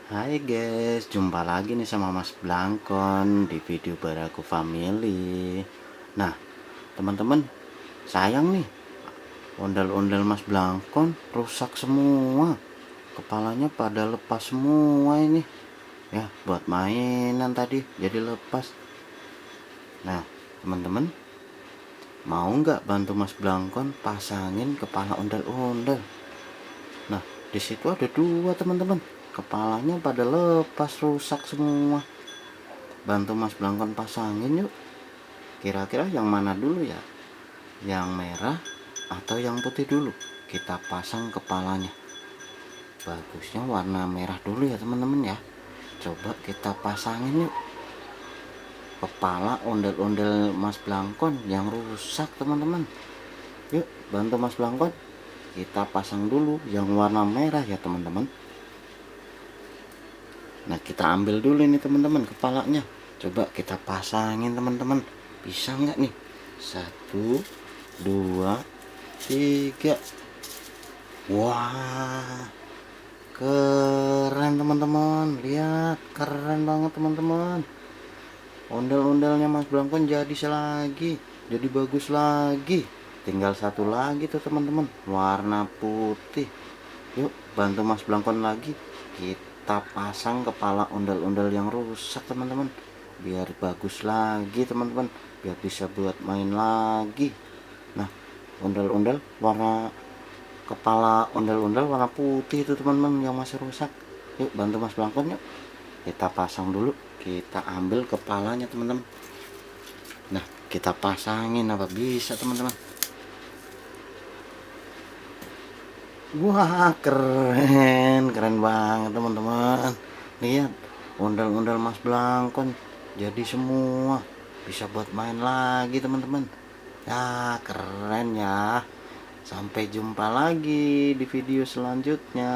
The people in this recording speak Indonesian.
Hai guys, jumpa lagi nih sama Mas Blangkon di video Baraku Family. Nah, teman-teman, sayang nih, ondel-ondel Mas Blangkon rusak semua. Kepalanya pada lepas semua ini. Ya, buat mainan tadi jadi lepas. Nah, teman-teman, mau nggak bantu Mas Blangkon pasangin kepala ondel-ondel? Nah, di situ ada dua teman-teman. Kepalanya pada lepas, rusak semua. Bantu Mas Blangkon pasangin yuk. Kira-kira yang mana dulu ya? Yang merah atau yang putih dulu? Kita pasang kepalanya. Bagusnya warna merah dulu ya teman-teman ya. Coba kita pasangin yuk. Kepala ondel-ondel Mas Blangkon yang rusak teman-teman. Yuk bantu Mas Blangkon. Kita pasang dulu yang warna merah ya teman-teman. Nah, kita ambil dulu ini teman-teman kepalanya. Coba kita pasangin teman-teman. Bisa nggak nih? 1, 2, 3. Wah, keren teman-teman. Lihat, keren banget teman-teman. Ondel-ondelnya Mas Blangkon jadi selagi, jadi bagus lagi. Tinggal satu lagi tuh teman-teman, warna putih. Yuk bantu Mas Blangkon lagi. Kita pasang kepala ondel-ondel yang rusak teman-teman, biar bagus lagi teman-teman, biar bisa buat main lagi. Nah, ondel-ondel warna kepala ondel-ondel warna putih itu teman-teman yang masih rusak. Yuk bantu Mas Blangkon yuk. Kita pasang dulu, kita ambil kepalanya teman-teman. Nah, kita pasangin apa bisa teman-teman. Wah, keren banget teman-teman. Lihat, ondel-ondel Mas Blangkon jadi semua, bisa buat main lagi teman-teman. Ya, keren ya. Sampai jumpa lagi di video selanjutnya.